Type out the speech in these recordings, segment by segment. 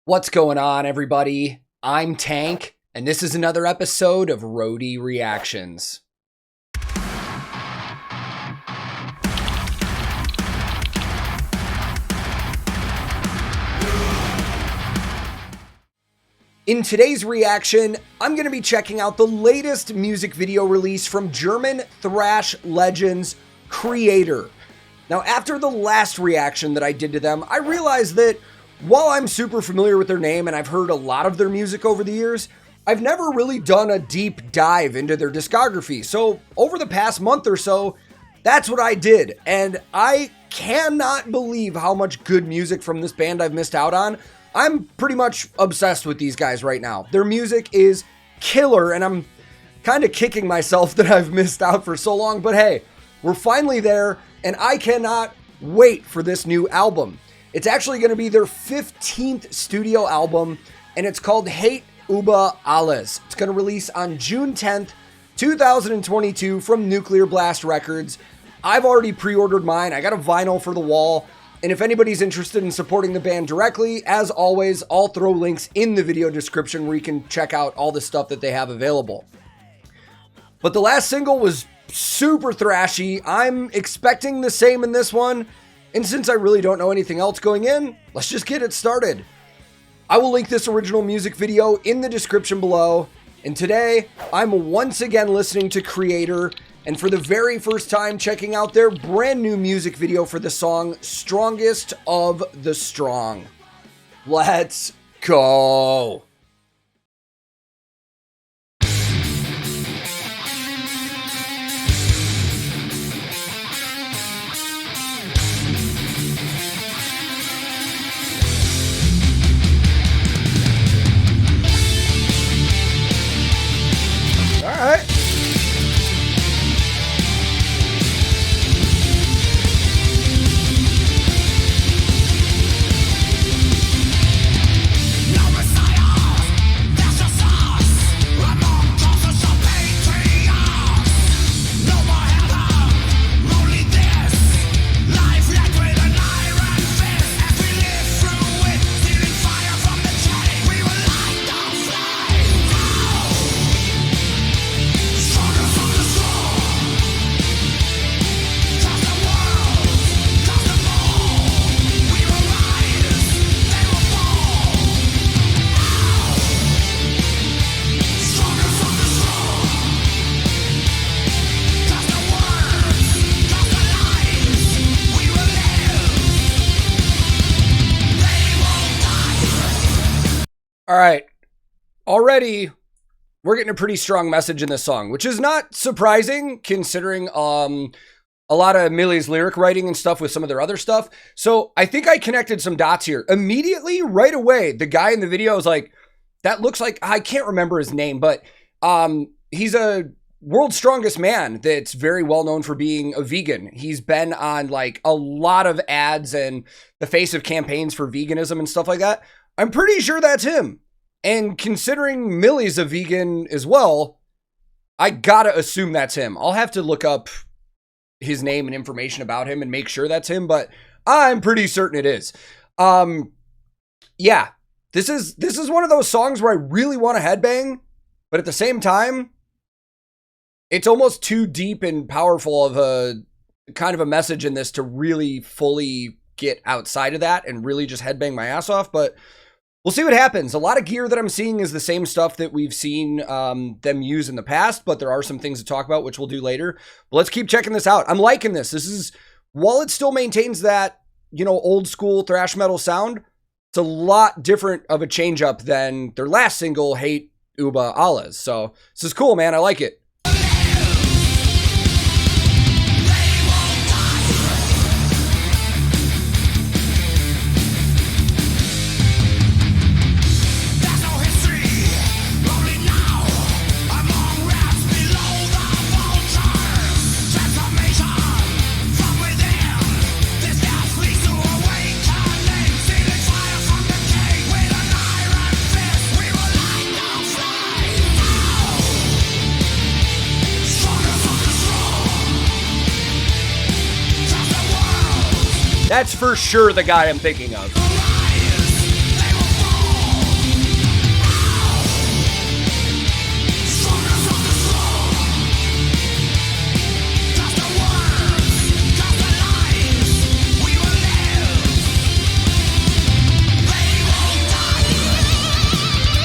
What's going on, everybody? I'm Tank, and this is another episode of Roadie Reactions. In today's reaction, I'm going to be checking out the latest music video release from German thrash legends Kreator. Now, after the last reaction that I did to them, I realized that while I'm super familiar with their name and I've heard a lot of their music over the years, I've never really done a deep dive into their discography. So over the past month or so, that's what I did. And I cannot believe how much good music from this band I've missed out on. I'm pretty much obsessed with these guys right now. Their music is killer, and I'm kind of kicking myself that I've missed out for so long. But hey, we're finally there, and I cannot wait for this new album. It's actually going to be their 15th studio album, and it's called Über Alles. It's going to release on June 10th, 2022 from Nuclear Blast Records. I've already pre-ordered mine. I got a vinyl for the wall. And if anybody's interested in supporting the band directly, as always, I'll throw links in the video description where you can check out all the stuff that they have available. But the last single was super thrashy. I'm expecting the same in this one. And since I really don't know anything else going in, let's just get it started. I will link this original music video in the description below. And today, I'm once again listening to Kreator, and for the very first time checking out their brand new music video for the song Strongest of the Strong. Let's go. All right. All right, already we're getting a pretty strong message in this song, which is not surprising considering a lot of Millie's lyric writing and stuff with some of their other stuff. So I think I connected some dots here. Immediately, right away, the guy in the video was like, that looks like, I can't remember his name, but he's a world's strongest man that's very well known for being a vegan. He's been on like a lot of ads and the face of campaigns for veganism and stuff like that. I'm pretty sure that's him. And considering Millie's a vegan as well, I gotta assume that's him. I'll have to look up his name and information about him and make sure that's him, but I'm pretty certain it is. Yeah, this is one of those songs where I really want to headbang, but at the same time, it's almost too deep and powerful of a kind of a message in this to really fully get outside of that and really just headbang my ass off, but we'll see what happens. A lot of gear that I'm seeing is the same stuff that we've seen them use in the past, but there are some things to talk about, which we'll do later. But let's keep checking this out. I'm liking this. This is, while it still maintains that, you know, old school thrash metal sound, it's a lot different of a change up than their last single, Über Alles. So this is cool, man. I like it. That's for sure the guy I'm thinking of.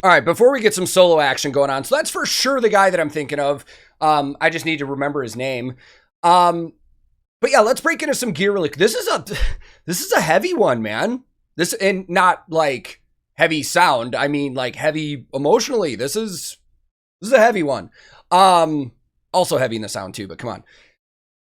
All right, before we get some solo action going on, so that's for sure the guy that I'm thinking of. I just need to remember his name. But yeah, let's break into some gear really quick. This is a heavy one, man. This, and not like heavy sound. I mean like heavy emotionally. This is a heavy one. Also heavy in the sound too, but come on.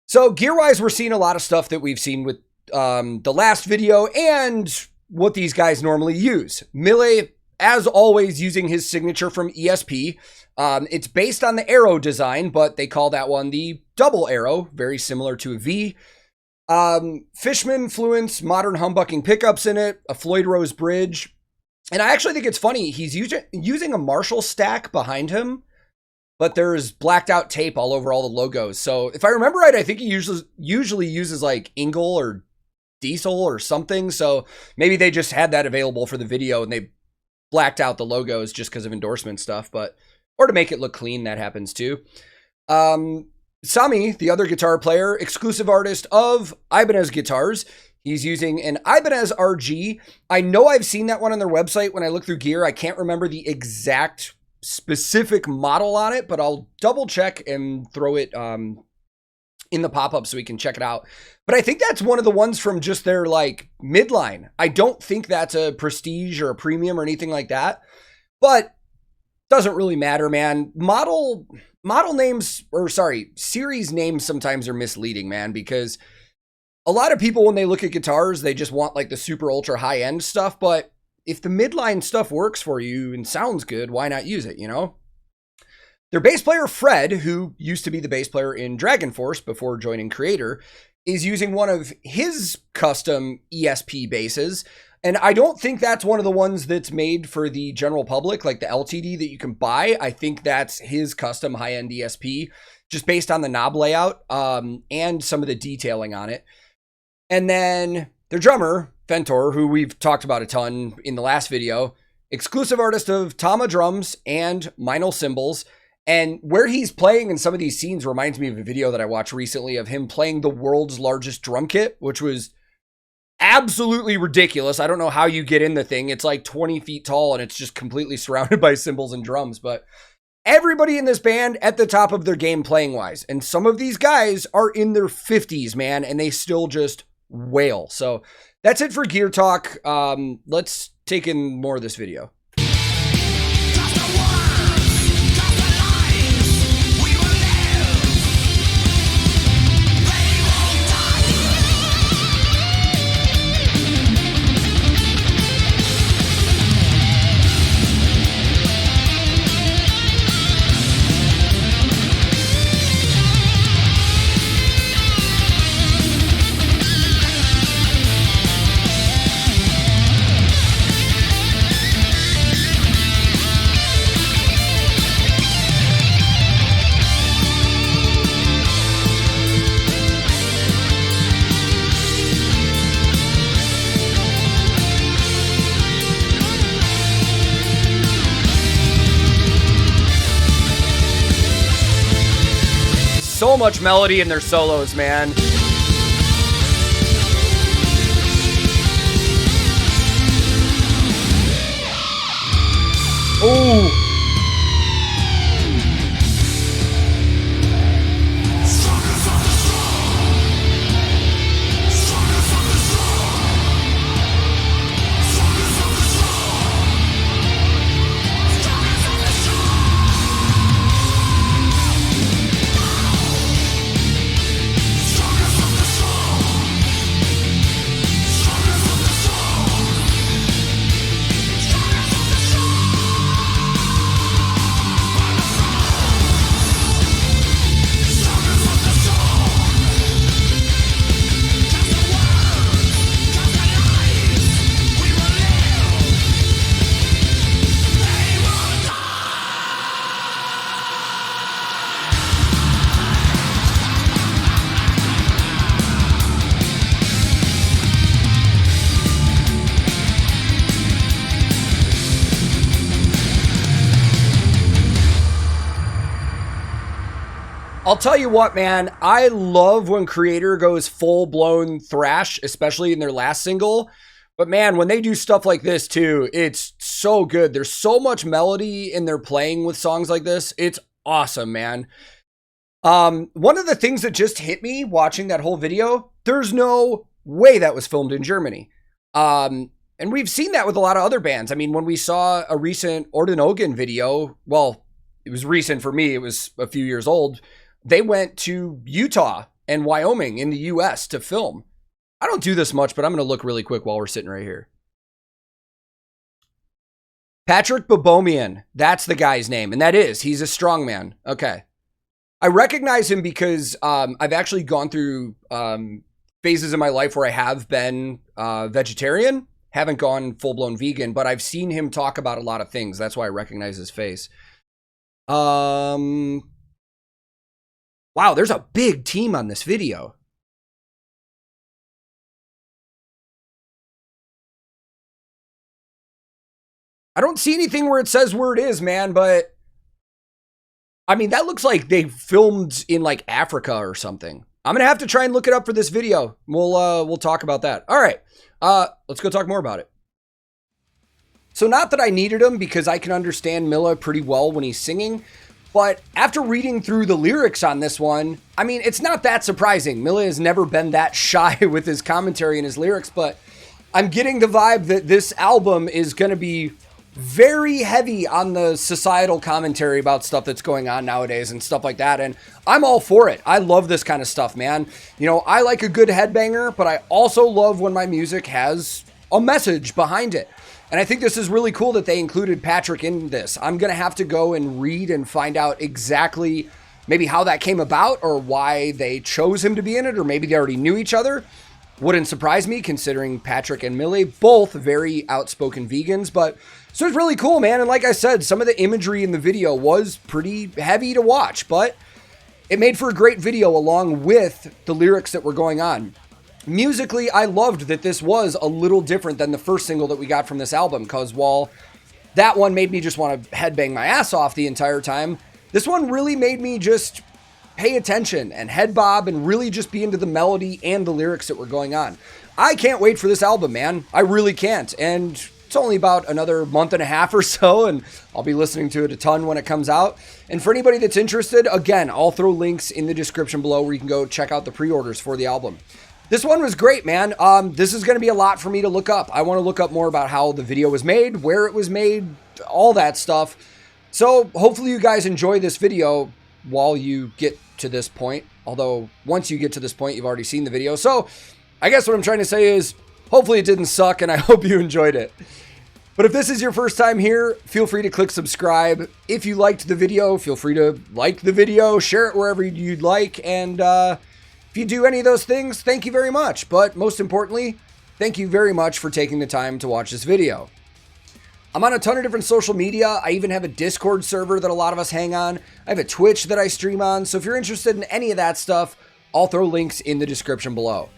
So gear-wise, we're seeing a lot of stuff that we've seen with the last video and what these guys normally use. Melee, as always, using his signature from ESP. It's based on the arrow design, but they call that one the double arrow, very similar to a V. Fishman, Fluence, modern humbucking pickups in it, a Floyd Rose bridge. And I actually think it's funny, he's using a Marshall stack behind him, but there's blacked out tape all over all the logos. So if I remember right, I think he usually uses like Engel or Diesel or something. So maybe they just had that available for the video and they blacked out the logos just because of endorsement stuff, but, or to make it look clean, that happens too. Sami, the other guitar player, exclusive artist of Ibanez guitars. He's using an Ibanez RG. I know I've seen that one on their website when I look through gear. I can't remember the exact specific model on it, but I'll double check and throw it in the pop-up so we can check it out. But I think that's one of the ones from just their like midline. I don't think that's a prestige or a premium or anything like that, but doesn't really matter, man. Model names, or sorry, series names sometimes are misleading, man, because a lot of people, when they look at guitars, they just want like the super ultra high end stuff. But if the midline stuff works for you and sounds good, why not use it, you know? Their bass player, Fred, who used to be the bass player in Dragon Force before joining Kreator, is using one of his custom ESP basses. And I don't think that's one of the ones that's made for the general public, like the LTD that you can buy. I think that's his custom high-end ESP, just based on the knob layout and some of the detailing on it. And then their drummer, Fentor, who we've talked about a ton in the last video, exclusive artist of Tama drums and Meinl cymbals. And where he's playing in some of these scenes reminds me of a video that I watched recently of him playing the world's largest drum kit, which was absolutely ridiculous. I don't know how you get in the thing. It's like 20 feet tall and it's just completely surrounded by cymbals and drums. But everybody in this band at the top of their game playing wise. And some of these guys are in their 50s, man, and they still just wail. So that's it for Gear Talk. Let's take in more of this video. So much melody in their solos, man. Ooh. I'll tell you what, man, I love when Kreator goes full-blown thrash, especially in their last single, But man, when they do stuff like this too, it's so good. There's so much melody in their playing with songs like this. It's awesome, man. One of the things that just hit me watching that whole video, there's no way that was filmed in Germany. And we've seen that with a lot of other bands. I mean, when we saw a recent Ordenogen video, well, it was recent for me. It was a few years old. They went to Utah and Wyoming in the US to film. I don't do this much, but I'm going to look really quick while we're sitting right here. Patrik Baboumian, that's the guy's name. And he's a strongman. Okay. I recognize him because I've actually gone through phases in my life where I have been vegetarian, haven't gone full-blown vegan, but I've seen him talk about a lot of things. That's why I recognize his face. Wow, there's a big team on this video. I don't see anything where it says where it is, man, but I mean, that looks like they filmed in like Africa or something. I'm going to have to try and look it up for this video. We'll talk about that. All right. Let's go talk more about it. So not that I needed him because I can understand Milla pretty well when he's singing, but after reading through the lyrics on this one, I mean, it's not that surprising. Milla has never been that shy with his commentary and his lyrics, but I'm getting the vibe that this album is going to be very heavy on the societal commentary about stuff that's going on nowadays and stuff like that. And I'm all for it. I love this kind of stuff, man. You know, I like a good headbanger, but I also love when my music has a message behind it. And I think this is really cool that they included Patrik in this. I'm going to have to go and read and find out exactly maybe how that came about or why they chose him to be in it, or maybe they already knew each other. Wouldn't surprise me considering Patrik and Millie, both very outspoken vegans, but so it's really cool, man. And like I said, some of the imagery in the video was pretty heavy to watch, but it made for a great video along with the lyrics that were going on. Musically, I loved that this was a little different than the first single that we got from this album, because while that one made me just want to headbang my ass off the entire time, this one really made me just pay attention and head bob and really just be into the melody and the lyrics that were going on. I can't wait for this album, man. I really can't. And it's only about another month and a half or so, and I'll be listening to it a ton when it comes out. And for anybody that's interested, again, I'll throw links in the description below where you can go check out the pre-orders for the album. This one was great, man. This is going to be a lot for me to look up. I want to look up more about how the video was made, where it was made, all that stuff. So hopefully you guys enjoy this video while you get to this point. Although once you get to this point, you've already seen the video. So I guess what I'm trying to say is hopefully it didn't suck and I hope you enjoyed it. But if this is your first time here, feel free to click subscribe. If you liked the video, feel free to like the video, share it wherever you'd like. And if you do any of those things, thank you very much. But most importantly, thank you very much for taking the time to watch this video. I'm on a ton of different social media. I even have a Discord server that a lot of us hang on. I have a Twitch that I stream on. So if you're interested in any of that stuff, I'll throw links in the description below.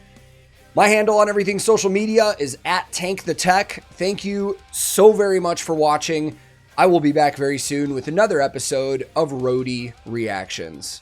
My handle on everything social media is @TankTheTech. Thank you so very much for watching. I will be back very soon with another episode of Roadie Reactions.